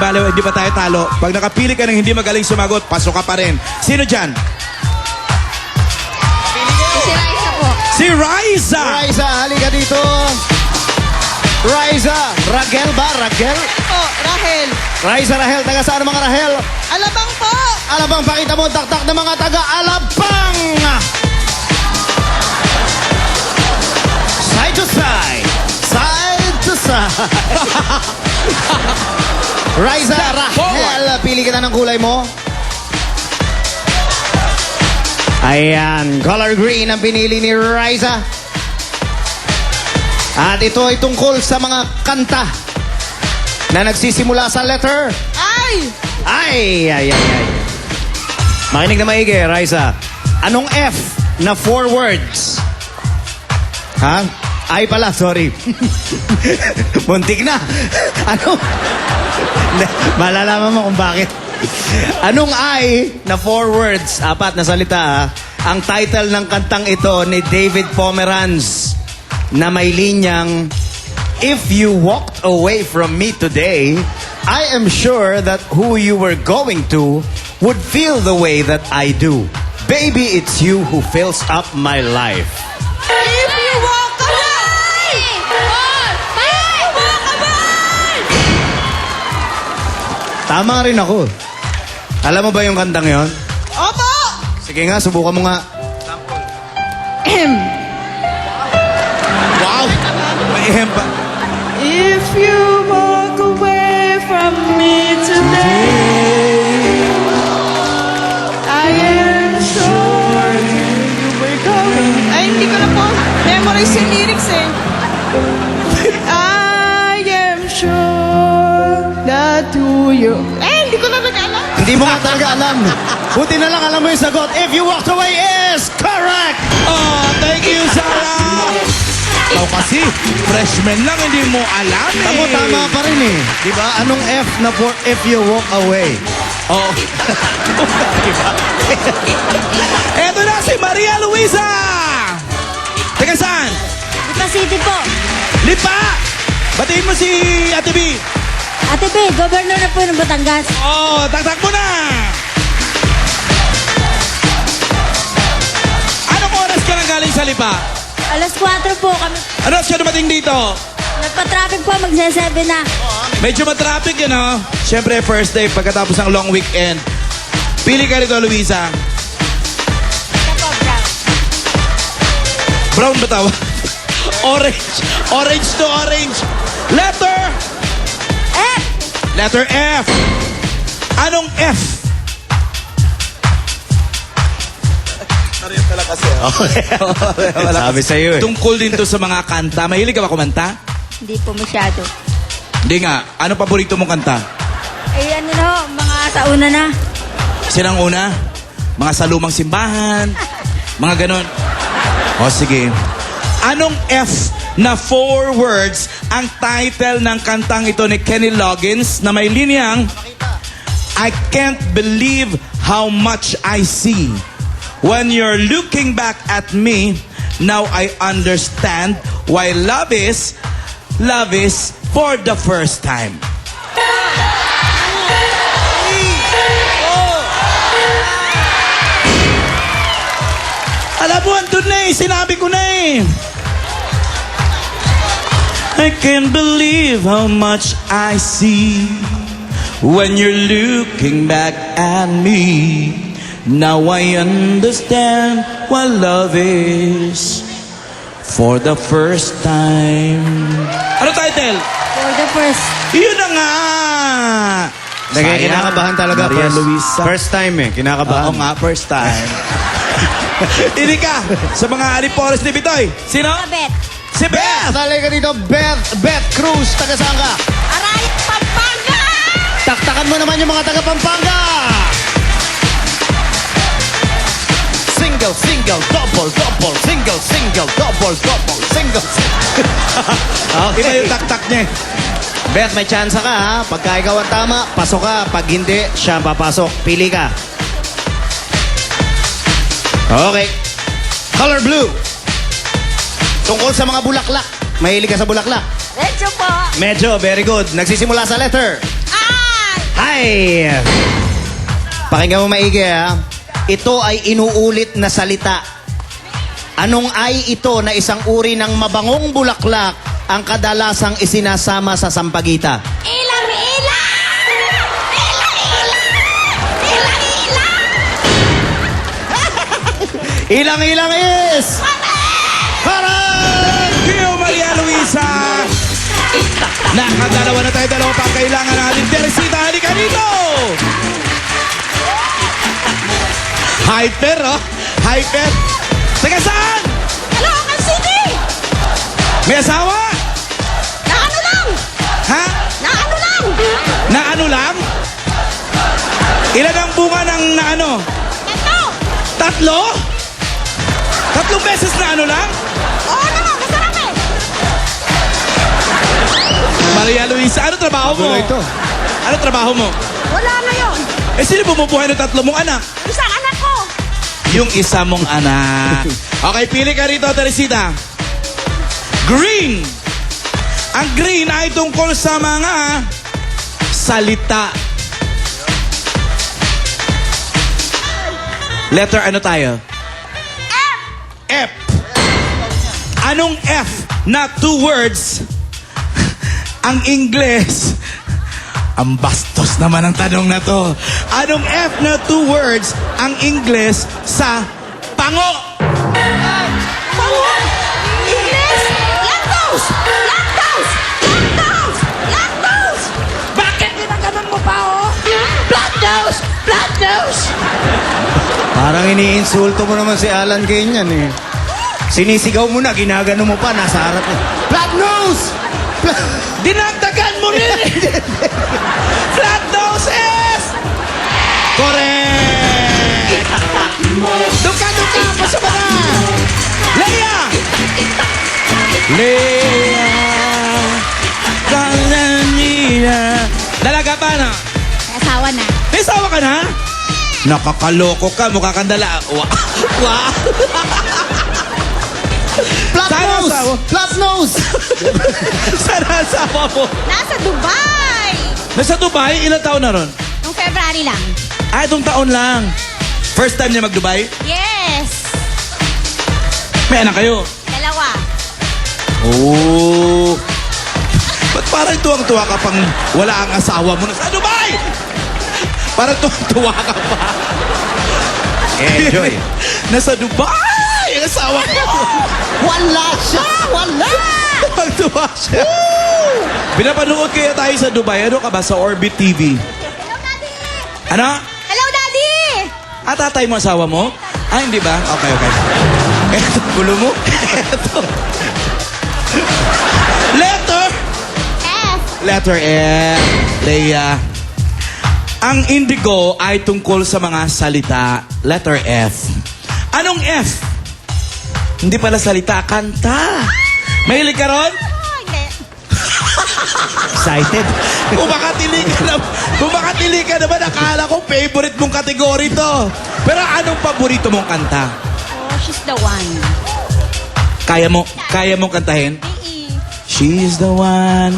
bale, hindi pa tayo talo. Pag nakapili ka ng hindi magaling sumagot, pasok ka pa rin. Sino dyan? Si Raisa po. Si Raisa! Raisa, halika dito. Raisa, Ragel ba? Ragel? Oh, Rahel. Raisa, Rahel. Taga saan ang mga Rahel? Alabang po. Alabang, pakita mo, taktak ng mga taga-Alabang! Side to side. Side to side. Raisa, Rahel. Pili kita ng kulay mo. Ayan, color green ang pinili ni Raisa. At ito ay tungkol sa mga kanta na nagsisimula sa letter. Ay! Ay. Makinig na maigi, Raisa. Anong F na 4 words? Ha? Ay pala, sorry. Muntik na. Ano? Malalaman mo kung bakit. Anong I na 4 words? 4 na salita, ha? Ang title ng kantang ito ni David Pomeranz na may linyang, if you walked away from me today, I am sure that who you were going to would feel the way that I do. Baby, it's you who fills up my life. If you walk away! Tama rin ako. Alam mo ba yung kantang yon? Opo! Sige nga, subukan mo nga. Wow! May ihem pa. If you walk away from me today, I am sure you were going. Ay, hindi ko na po memorize yung lyrics eh. I am sure that you... hindi ko na nag-alam. Hindi mo nga talaga alam. Buti na lang alam mo yung sagot. If you walked away is correct! Oh, thank you, Sarah! Ikaw kasi, freshman lang, hindi mo alam eh. Tama pa rin eh. Diba? Anong F na for if you walk away? Oh. Diba? Eto na si Maria Luisa! Taga saan? Lipa City po. Lipa! Batiin mo si Ate B. Ate B, governor na po ng Batangas. Oh, taktak mo na! Anong oras ka nang galing sa Lipa? Alas 4 po kami. Ano siya dumating dito? Nagpa-traffic po, magse-7 na. Medyo matraffic yun, no? Siyempre, first day, pagkatapos ng long weekend. Pili ka rito, Luisa. Ito po, brown. Brown ba tawag? Orange. Orange to orange. Letter! F! Letter F. Anong F? Sabi sa'yo eh. Tungkol din to sa mga kanta. Mahilig ka ba kumanta? Hindi po masyado. Hindi nga. Ano paborito mong kanta? Eh, ano no, mga sa una na. Sinang una? Mga sa lumang simbahan? Mga ganon. O sige. Anong F na 4 words ang title ng kantang ito ni Kenny Loggins na may linyang, I can't believe how much I see. When you're looking back at me, now I understand why love is for the first time. Alam mo, andun na eh. Sinabi ko na eh. I can't believe how much I see when you're looking back at me. Now I understand what love is for the first time. Ano title? For the first. Yun na nga! Nagay, kinakabahan talaga. Maria First, Luisa. first time eh. Kinakabahan. Oo nga, first time. Ini ka sa mga alipores ni Bitoy. Sino? Kabet. Si Beth! Talay ka dito, Beth Cruz. Taga saan ka? Aray, Pampanga! Taktakan mo naman yung mga taga Pampanga. Single, double, single, double, single. Iba yung taktak niya. Beth, may chance ka ha. Pagka ikaw ang tama, pasok ka. Pag hindi, siya ang papasok. Pili ka. Okay. Color blue. Tungkol sa mga bulaklak. Mahilig ka sa bulaklak? Medyo po. Medyo, very good. Nagsisimula sa letter. Ay! I. Pakinggan mo maigi ha. Ito ay inuulit na salita. Anong I ito na isang uri ng mabangong bulaklak ang kadalasang isinasama sa sampagita? Ilang ilang! Ilang ilang! Ilang ilang! Ilang-ilang is... Correct! Thank you, Maria Luisa! Nakadalawa na tayo, dalawa pa kailangan natin. Teresita, halika dito! Hyper, oh! Hyper! Taga saan? Caloocan City! May asawa? Na ano lang! Ha? Na ano lang! Na ano lang? Ilan ang bunga ng na ano? Ito! Tatlo? Tatlong beses na ano lang? Oo naman, masarap eh! Maria Luisa, ano trabaho mo? Magulo ito. Ano trabaho mo? Wala na yun! Eh, sino bumubuhay ng tatlo mong anak? Isang anak ko! Yung isa mong anak. Okay, pili ka rito, Teresita. Green. Ang green ay tungkol sa mga salita. Letter ano tayo? F! F. Anong F na 2 words ang Ingles? Ang bastos naman ang tanong na to. Anong F na 2 words ang Ingles sa pango? Pango! English! Lactose! Lactose! Lactose! Lactose! Bakit ginaganon mo pa, oh? Blood nose! Blood nose! Parang iniinsulto mo naman si Alan Kenyan eh. Sinisigaw mo na, ginagano mo pa, nasa harap eh. Flat nose! Dinagdagan mo rin! Flat nose is... Correct! Duka! Pasok ka na! Leia! Leia! Kalanina! Dalaga pa na? May asawa na. May asawa ka na? Nakakaloko ka, mukha kang dala. Wow! Flat Sana nose! asawa. Flat nose! Sana asawa mo? Nasa Dubai! Nasa Dubai, ilang taon na ron? Noong February lang. Ah, itong taon lang. First time niya mag-Dubai? Yes! May anak kayo? Dalawa. Oh. Ba't parang tuwang-tuwa ka pang wala ang asawa mo na sa Dubai? Parang tuwang-tuwa ka pa. Enjoy. Nasa Dubai! Ang asawa ko. Wala siya! Wala! Tuwang-tuwa siya. Pinapanood kaya tayo sa Dubai. Ano ka ba? Sa Orbit TV. Hello, Daddy! Ano? Hello, Daddy! Ah, tatay mo asawa mo? Ah, hindi ba? Okay. Eto, gulo mo. Eto. Letter. F! Letter F. Leia. Ang indigo ay tungkol sa mga salita. Letter F. Anong F? Hindi pala salita, kanta. Mahilig ka ron? Oh, hindi. Excited? Kung makatili ka naman, akala ko favorite mong kategory to. Pero anong paborito mong kanta? Oh, she's the one. Kaya mong kantahin? E. She's the one.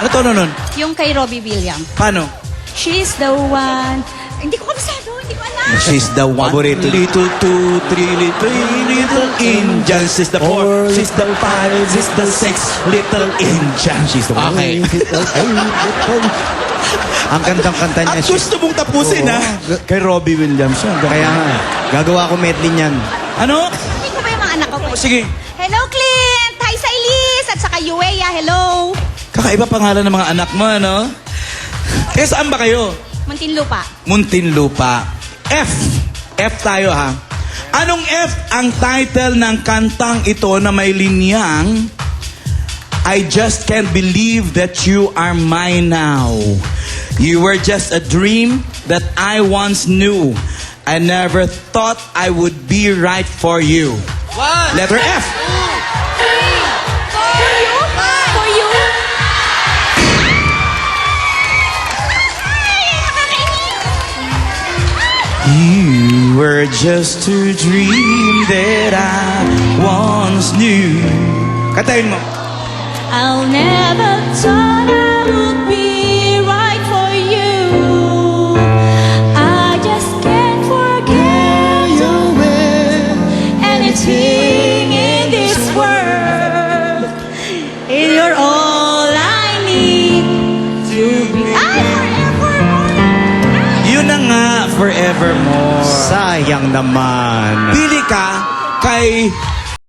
Ano to nun? Yung kay Robbie Williams. Paano? She's the one. Hindi ko kabisado, hindi ko alam. She's the one. Paborito. Little two, three, little Indian. She's the four, she's the five, she's the six, little Indian. She's the one. Okay. Ang kantang-kanta niya At gusto mong tapusin, ha? Kay Robbie Williams. Kaya nga, gagawa ko medley niyan. Ano? Hindi ko ba yung mga anak ko? Oh, sige. Hello, Clint! Hi sa Elise! At saka Yueya, hello! Kakaiba pangalan ng mga anak mo, ano? Eh, saan ba kayo? Muntinlupa. Muntinlupa. F. F tayo, ha? Anong F ang title ng kantang ito na may linyang I just can't believe that you are mine now. You were just a dream that I once knew. I never thought I would be right for you. Letter F. For you? For you? You were just a dream that I once knew. Katayin mo. I'll never thought I would be right for you. You're all I need to be. Ay, forevermore! Yun na nga, forevermore. Sayang naman. Pili ka kay